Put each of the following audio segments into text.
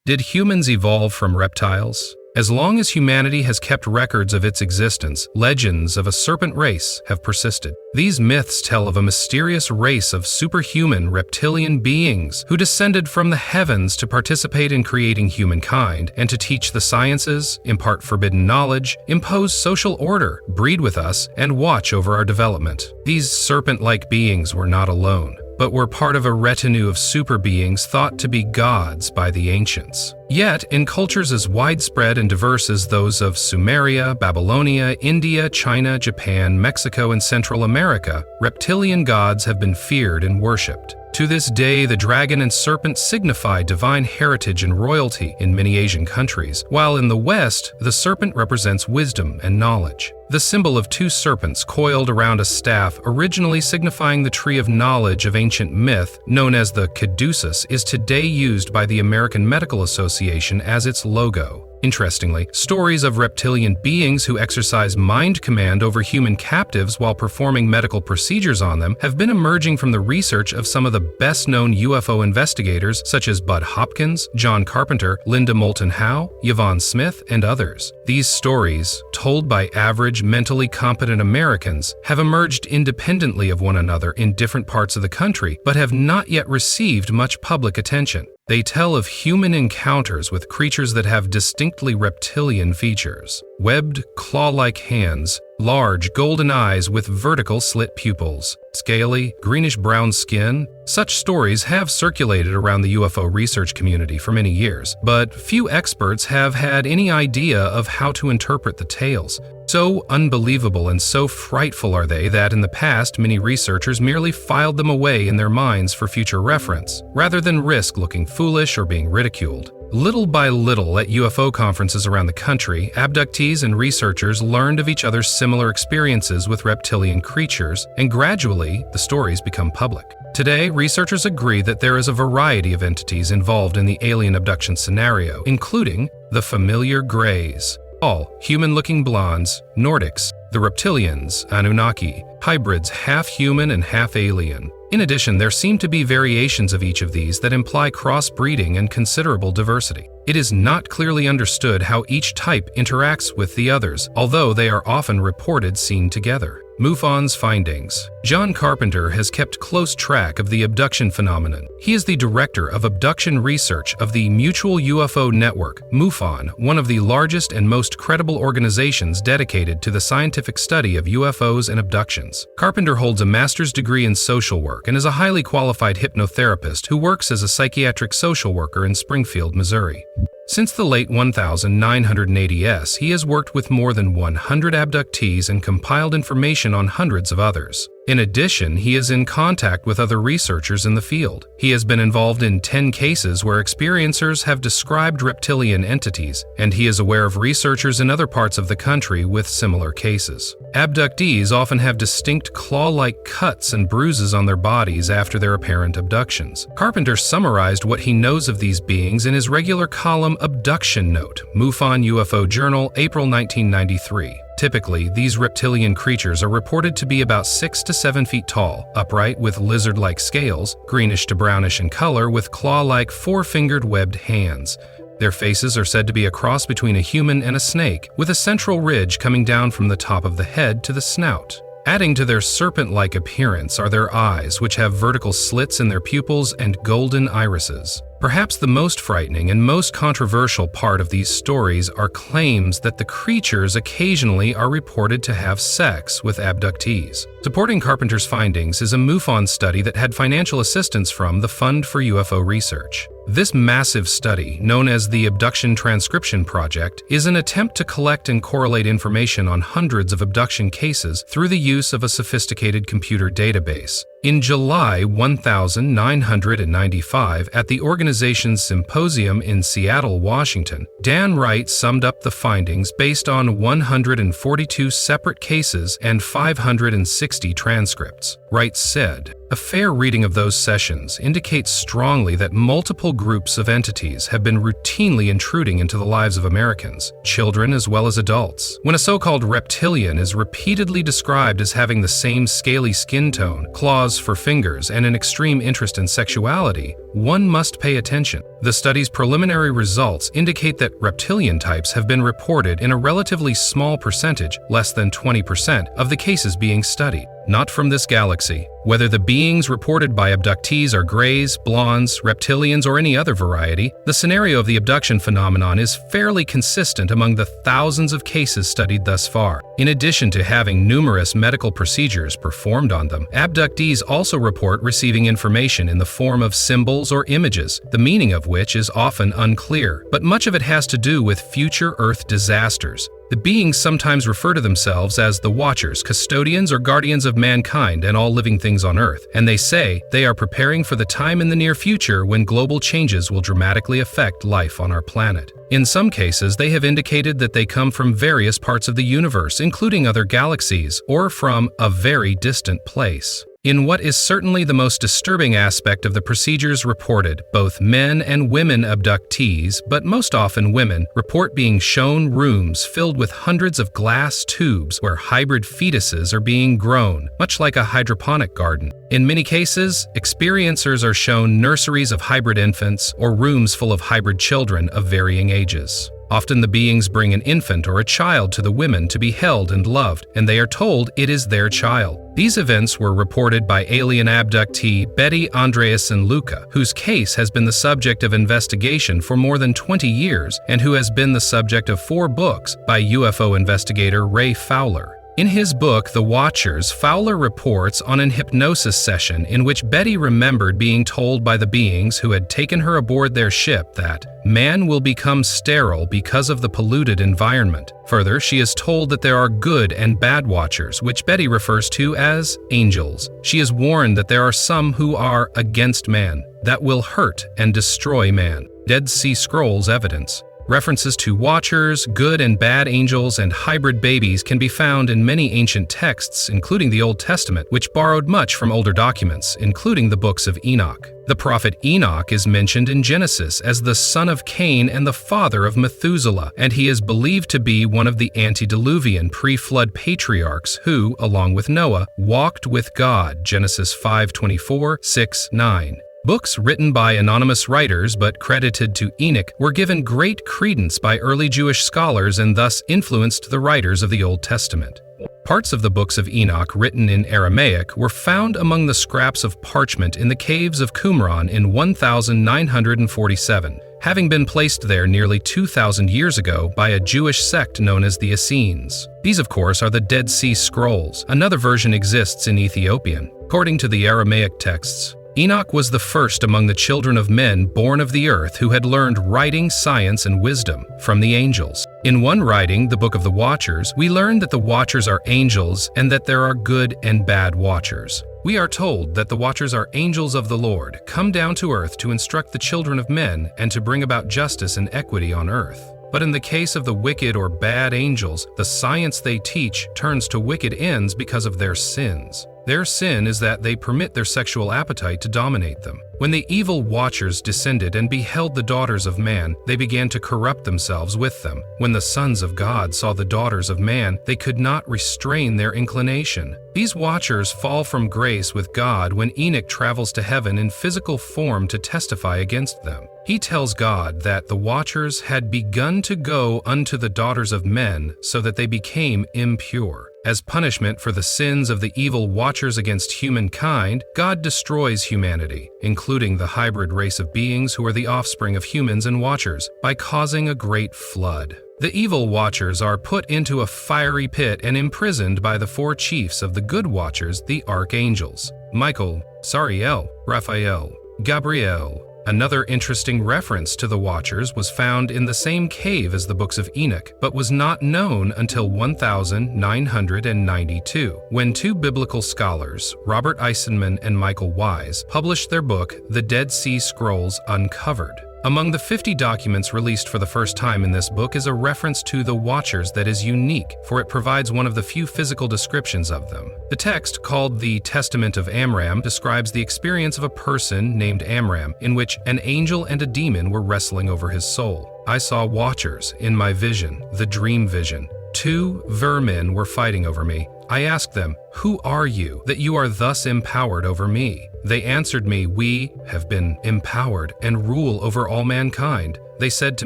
Did humans evolve from reptiles? As long as humanity has kept records of its existence, legends of a serpent race have persisted. These myths tell of a mysterious race of superhuman reptilian beings who descended from the heavens to participate in creating humankind and to teach the sciences, impart forbidden knowledge, impose social order, breed with us, and watch over our development. These serpent-like beings were not alone, but were part of a retinue of super beings thought to be gods by the ancients. Yet, in cultures as widespread and diverse as those of Sumeria, Babylonia, India, China, Japan, Mexico, and Central America, reptilian gods have been feared and worshipped. To this day, the dragon and serpent signify divine heritage and royalty in many Asian countries, while in the West, the serpent represents wisdom and knowledge. The symbol of two serpents coiled around a staff, originally signifying the tree of knowledge of ancient myth, known as the caduceus, is today used by the American Medical Association as its logo. Interestingly, stories of reptilian beings who exercise mind command over human captives while performing medical procedures on them have been emerging from the research of some of the best-known UFO investigators such as Bud Hopkins, John Carpenter, Linda Moulton Howe, Yvonne Smith, and others. These stories, told by average, mentally competent Americans, have emerged independently of one another in different parts of the country, but have not yet received much public attention. They tell of human encounters with creatures that have distinctly reptilian features: webbed, claw-like hands, large golden eyes with vertical slit pupils, scaly, greenish-brown skin. Such stories have circulated around the UFO research community for many years, but few experts have had any idea of how to interpret the tales. So unbelievable and so frightful are they that in the past many researchers merely filed them away in their minds for future reference, rather than risk looking foolish or being ridiculed. Little by little at UFO conferences around the country, abductees and researchers learned of each other's similar experiences with reptilian creatures, and gradually the stories become public. Today, researchers agree that there is a variety of entities involved in the alien abduction scenario, including the familiar Greys, all human-looking blondes, Nordics, the Reptilians, Anunnaki, hybrids half human and half alien. In addition, there seem to be variations of each of these that imply crossbreeding and considerable diversity. It is not clearly understood how each type interacts with the others, although they are often reported seen together. MUFON's findings. John Carpenter has kept close track of the abduction phenomenon. He is the director of abduction research of the Mutual UFO Network, MUFON, one of the largest and most credible organizations dedicated to the scientific study of UFOs and abductions. Carpenter holds a master's degree in social work and is a highly qualified hypnotherapist who works as a psychiatric social worker in Springfield, Missouri. Since the late 1980s, he has worked with more than 100 abductees and compiled information on hundreds of others. In addition, he is in contact with other researchers in the field. He has been involved in 10 cases where experiencers have described reptilian entities, and he is aware of researchers in other parts of the country with similar cases. Abductees often have distinct claw-like cuts and bruises on their bodies after their apparent abductions. Carpenter summarized what he knows of these beings in his regular column Abduction Note, MUFON UFO Journal, April 1993. Typically, these reptilian creatures are reported to be about 6 to 7 feet tall, upright with lizard-like scales, greenish to brownish in color with claw-like four-fingered webbed hands. Their faces are said to be a cross between a human and a snake, with a central ridge coming down from the top of the head to the snout. Adding to their serpent-like appearance are their eyes, which have vertical slits in their pupils and golden irises. Perhaps the most frightening and most controversial part of these stories are claims that the creatures occasionally are reported to have sex with abductees. Supporting Carpenter's findings is a MUFON study that had financial assistance from the Fund for UFO Research. This massive study, known as the Abduction Transcription Project, is an attempt to collect and correlate information on hundreds of abduction cases through the use of a sophisticated computer database. In July 1995, at the organization's symposium in Seattle, Washington, Dan Wright summed up the findings based on 142 separate cases and 560 transcripts. Wright said, A fair reading of those sessions indicates strongly that multiple groups of entities have been routinely intruding into the lives of Americans, children as well as adults. When a so-called reptilian is repeatedly described as having the same scaly skin tone, claws for fingers, and an extreme interest in sexuality, one must pay attention. The study's preliminary results indicate that reptilian types have been reported in a relatively small percentage, less than 20%, of the cases being studied. Not from this galaxy. Whether the beings reported by abductees are grays, blondes, reptilians, or any other variety, the scenario of the abduction phenomenon is fairly consistent among the thousands of cases studied thus far. In addition to having numerous medical procedures performed on them, abductees also report receiving information in the form of symbols or images, the meaning of which is often unclear, but much of it has to do with future Earth disasters. The beings sometimes refer to themselves as the Watchers, custodians or guardians of mankind and all living things on Earth, and they say they are preparing for the time in the near future when global changes will dramatically affect life on our planet. In some cases, they have indicated that they come from various parts of the universe, including other galaxies, or from a very distant place. In what is certainly the most disturbing aspect of the procedures reported, both men and women abductees, but most often women, report being shown rooms filled with hundreds of glass tubes where hybrid fetuses are being grown, much like a hydroponic garden. In many cases, experiencers are shown nurseries of hybrid infants or rooms full of hybrid children of varying ages. Often the beings bring an infant or a child to the women to be held and loved, and they are told it is their child. These events were reported by alien abductee Betty Andreasen Luca, whose case has been the subject of investigation for more than 20 years and who has been the subject of 4 books by UFO investigator Ray Fowler. In his book, The Watchers, Fowler reports on an hypnosis session in which Betty remembered being told by the beings who had taken her aboard their ship that man will become sterile because of the polluted environment. Further, she is told that there are good and bad watchers, which Betty refers to as angels. She is warned that there are some who are against man, that will hurt and destroy man. Dead Sea Scrolls evidence. References to watchers, good and bad angels, and hybrid babies can be found in many ancient texts, including the Old Testament, which borrowed much from older documents, including the books of Enoch. The prophet Enoch is mentioned in Genesis as the son of Cain and the father of Methuselah, and he is believed to be one of the antediluvian pre-flood patriarchs who, along with Noah, walked with God, Genesis 5:24, 6, 9. Books written by anonymous writers but credited to Enoch were given great credence by early Jewish scholars and thus influenced the writers of the Old Testament. Parts of the books of Enoch written in Aramaic were found among the scraps of parchment in the caves of Qumran in 1947, having been placed there nearly 2,000 years ago by a Jewish sect known as the Essenes. These, of course, are the Dead Sea Scrolls. Another version exists in Ethiopian. According to the Aramaic texts, Enoch was the first among the children of men born of the earth who had learned writing, science, and wisdom from the angels. In one writing, the Book of the Watchers, we learn that the Watchers are angels and that there are good and bad Watchers. We are told that the Watchers are angels of the Lord, come down to earth to instruct the children of men and to bring about justice and equity on earth. But in the case of the wicked or bad angels, the science they teach turns to wicked ends because of their sins. Their sin is that they permit their sexual appetite to dominate them. When the evil Watchers descended and beheld the daughters of man, they began to corrupt themselves with them. When the sons of God saw the daughters of man, they could not restrain their inclination. These Watchers fall from grace with God when Enoch travels to heaven in physical form to testify against them. He tells God that the Watchers had begun to go unto the daughters of men so that they became impure. As punishment for the sins of the evil Watchers against humankind, God destroys humanity, including the hybrid race of beings who are the offspring of humans and Watchers, by causing a great flood. The evil Watchers are put into a fiery pit and imprisoned by the 4 chiefs of the good Watchers, the archangels: Michael, Sariel, Raphael, Gabriel. Another interesting reference to the Watchers was found in the same cave as the books of Enoch, but was not known until 1992, when 2 biblical scholars, Robert Eisenman and Michael Wise, published their book, The Dead Sea Scrolls Uncovered. Among the 50 documents released for the first time in this book is a reference to the Watchers that is unique, for it provides one of the few physical descriptions of them. The text, called the Testament of Amram, describes the experience of a person named Amram, in which an angel and a demon were wrestling over his soul. I saw Watchers in my vision, the dream vision. 2 vermin were fighting over me. I asked them, "Who are you, that you are thus empowered over me?" They answered me, "We have been empowered and rule over all mankind." They said to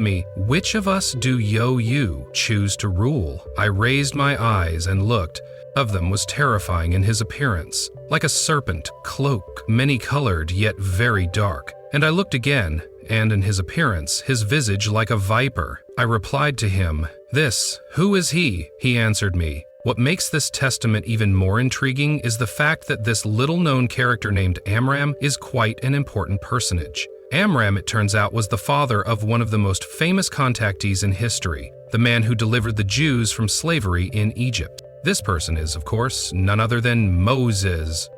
me, "Which of us do you choose to rule?" I raised my eyes and looked. Of them was terrifying in his appearance, like a serpent, cloak, many-colored yet very dark. And I looked again, and in his appearance, his visage like a viper. I replied to him, "Who is he?" He answered me, "What makes this testament even more intriguing is the fact that this little-known character named Amram is quite an important personage." Amram, it turns out, was the father of one of the most famous contactees in history, the man who delivered the Jews from slavery in Egypt. This person is, of course, none other than Moses.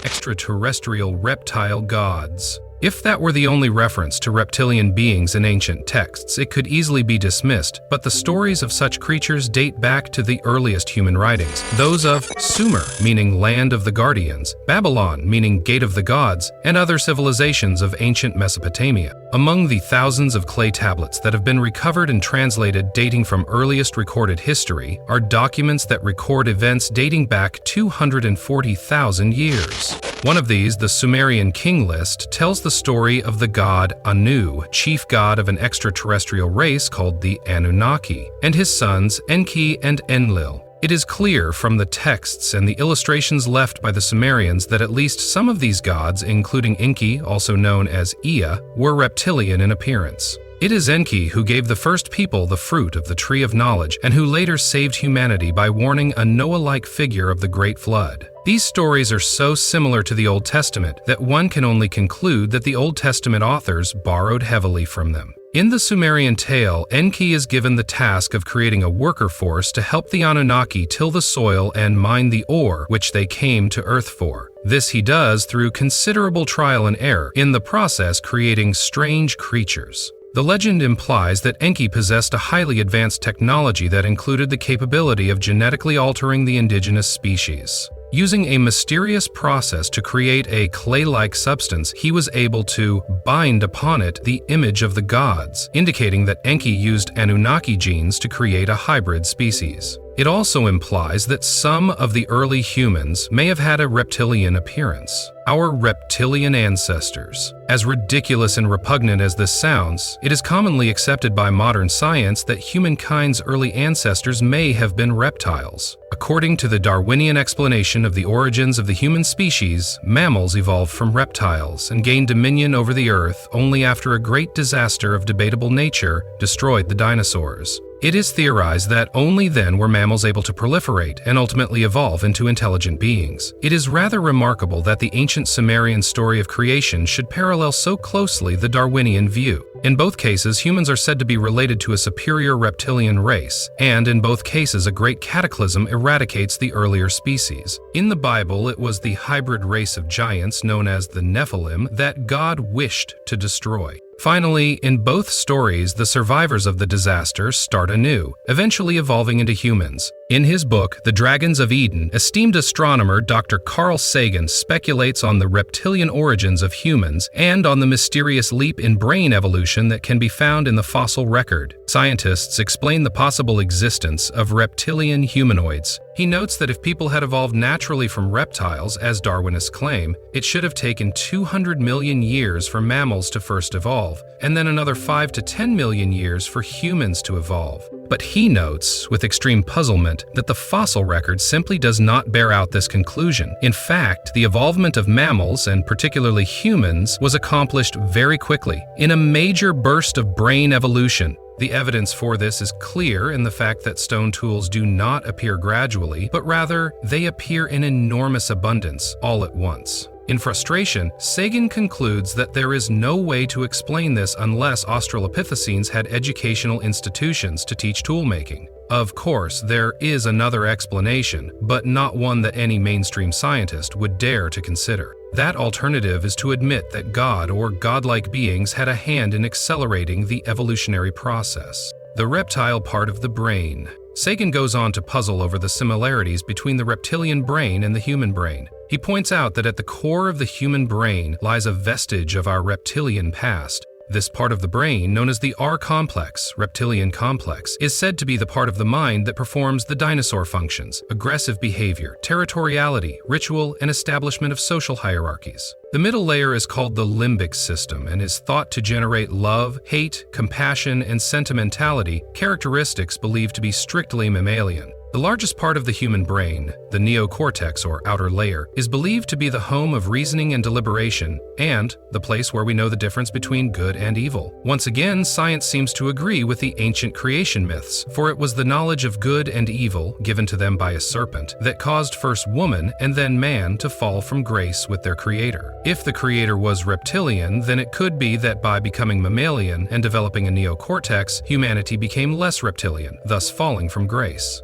Extraterrestrial reptile gods. If that were the only reference to reptilian beings in ancient texts, it could easily be dismissed, but the stories of such creatures date back to the earliest human writings, those of Sumer, meaning land of the guardians, Babylon, meaning gate of the gods, and other civilizations of ancient Mesopotamia. Among the thousands of clay tablets that have been recovered and translated dating from earliest recorded history are documents that record events dating back 240,000 years. One of these, the Sumerian king list, tells the story of the god Anu, chief god of an extraterrestrial race called the Anunnaki, and his sons Enki and Enlil. It is clear from the texts and the illustrations left by the Sumerians that at least some of these gods, including Enki, also known as Icke, were reptilian in appearance. It is Enki who gave the first people the fruit of the tree of knowledge and who later saved humanity by warning a Noah-like figure of the Great Flood. These stories are so similar to the Old Testament that one can only conclude that the Old Testament authors borrowed heavily from them. In the Sumerian tale, Enki is given the task of creating a worker force to help the Anunnaki till the soil and mine the ore which they came to Earth for. This he does through considerable trial and error, in the process creating strange creatures. The legend implies that Enki possessed a highly advanced technology that included the capability of genetically altering the indigenous species. Using a mysterious process to create a clay-like substance, he was able to bind upon it the image of the gods, indicating that Enki used Anunnaki genes to create a hybrid species. It also implies that some of the early humans may have had a reptilian appearance. Our reptilian ancestors. As ridiculous and repugnant as this sounds, it is commonly accepted by modern science that humankind's early ancestors may have been reptiles. According to the Darwinian explanation of the origins of the human species, mammals evolved from reptiles and gained dominion over the earth only after a great disaster of debatable nature destroyed the dinosaurs. It is theorized that only then were mammals able to proliferate and ultimately evolve into intelligent beings. It is rather remarkable that the ancient Sumerian story of creation should parallel so closely the Darwinian view. In both cases, humans are said to be related to a superior reptilian race, and in both cases a great cataclysm eradicates the earlier species. In the Bible, it was the hybrid race of giants known as the Nephilim that God wished to destroy. Finally, in both stories, the survivors of the disaster start anew, eventually evolving into humans. In his book, The Dragons of Eden, esteemed astronomer Dr. Carl Sagan speculates on the reptilian origins of humans and on the mysterious leap in brain evolution that can be found in the fossil record. Scientists explain the possible existence of reptilian humanoids. He notes that if people had evolved naturally from reptiles, as Darwinists claim, it should have taken 200 million years for mammals to first evolve, and then another 5 to 10 million years for humans to evolve. But he notes, with extreme puzzlement, that the fossil record simply does not bear out this conclusion. In fact, the evolvement of mammals, and particularly humans, was accomplished very quickly, in a major burst of brain evolution. The evidence for this is clear in the fact that stone tools do not appear gradually, but rather, they appear in enormous abundance, all at once. In frustration, Sagan concludes that there is no way to explain this unless Australopithecines had educational institutions to teach toolmaking. Of course, there is another explanation, but not one that any mainstream scientist would dare to consider. That alternative is to admit that God or godlike beings had a hand in accelerating the evolutionary process. The reptile part of the brain. Sagan goes on to puzzle over the similarities between the reptilian brain and the human brain. He points out that at the core of the human brain lies a vestige of our reptilian past. This part of the brain, known as the R-complex, reptilian complex, is said to be the part of the mind that performs the dinosaur functions: aggressive behavior, territoriality, ritual, and establishment of social hierarchies. The middle layer is called the limbic system and is thought to generate love, hate, compassion, and sentimentality, characteristics believed to be strictly mammalian. The largest part of the human brain, the neocortex or outer layer, is believed to be the home of reasoning and deliberation, and the place where we know the difference between good and evil. Once again, science seems to agree with the ancient creation myths, for it was the knowledge of good and evil, given to them by a serpent, that caused first woman and then man to fall from grace with their creator. If the creator was reptilian, then it could be that by becoming mammalian and developing a neocortex, humanity became less reptilian, thus falling from grace.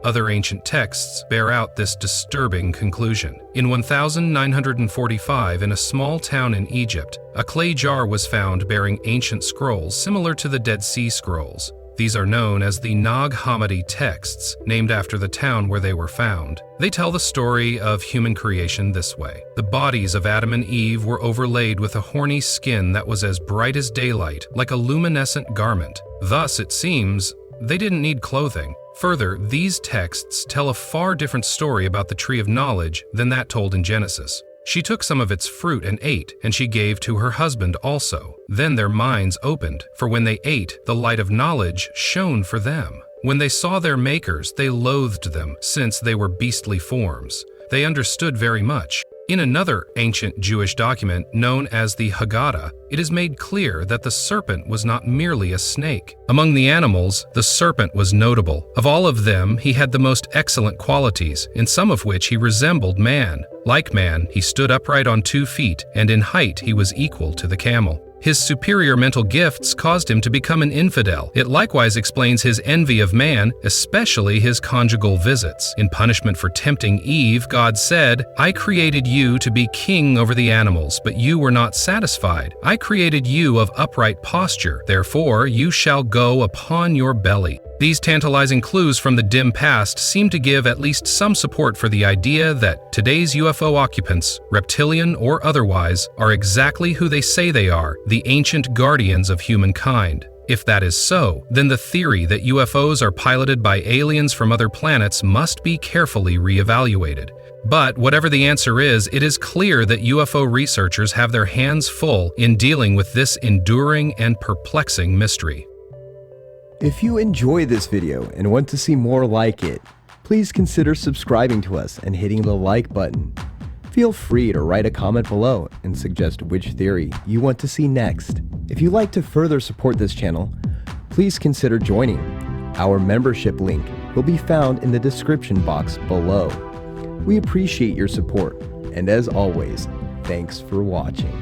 Other ancient texts bear out this disturbing conclusion. In 1945, in a small town in Egypt, a clay jar was found bearing ancient scrolls similar to the Dead Sea Scrolls. These are known as the Nag Hammadi texts, named after the town where they were found. They tell the story of human creation this way. The bodies of Adam and Eve were overlaid with a horny skin that was as bright as daylight, like a luminescent garment. Thus, it seems, they didn't need clothing. Further, these texts tell a far different story about the tree of knowledge than that told in Genesis. She took some of its fruit and ate, and she gave to her husband also. Then their minds opened, for when they ate, the light of knowledge shone for them. When they saw their makers, they loathed them, since they were beastly forms. They understood very much. In another ancient Jewish document known as the Haggadah, it is made clear that the serpent was not merely a snake. Among the animals, the serpent was notable. Of all of them, he had the most excellent qualities, in some of which he resembled man. Like man, he stood upright on 2 feet, and in height he was equal to the camel. His superior mental gifts caused him to become an infidel. It likewise explains his envy of man, especially his conjugal visits. In punishment for tempting Eve, God said, "I created you to be king over the animals, but you were not satisfied. I created you of upright posture. Therefore, you shall go upon your belly." These tantalizing clues from the dim past seem to give at least some support for the idea that today's UFO occupants, reptilian or otherwise, are exactly who they say they are, the ancient guardians of humankind. If that is so, then the theory that UFOs are piloted by aliens from other planets must be carefully reevaluated. But whatever the answer is, it is clear that UFO researchers have their hands full in dealing with this enduring and perplexing mystery. If you enjoy this video and want to see more like it, please consider subscribing to us and hitting the like button. Feel free to write a comment below and suggest which theory you want to see next. If you'd like to further support this channel, please consider joining. Our membership link will be found in the description box below. We appreciate your support, and as always, thanks for watching.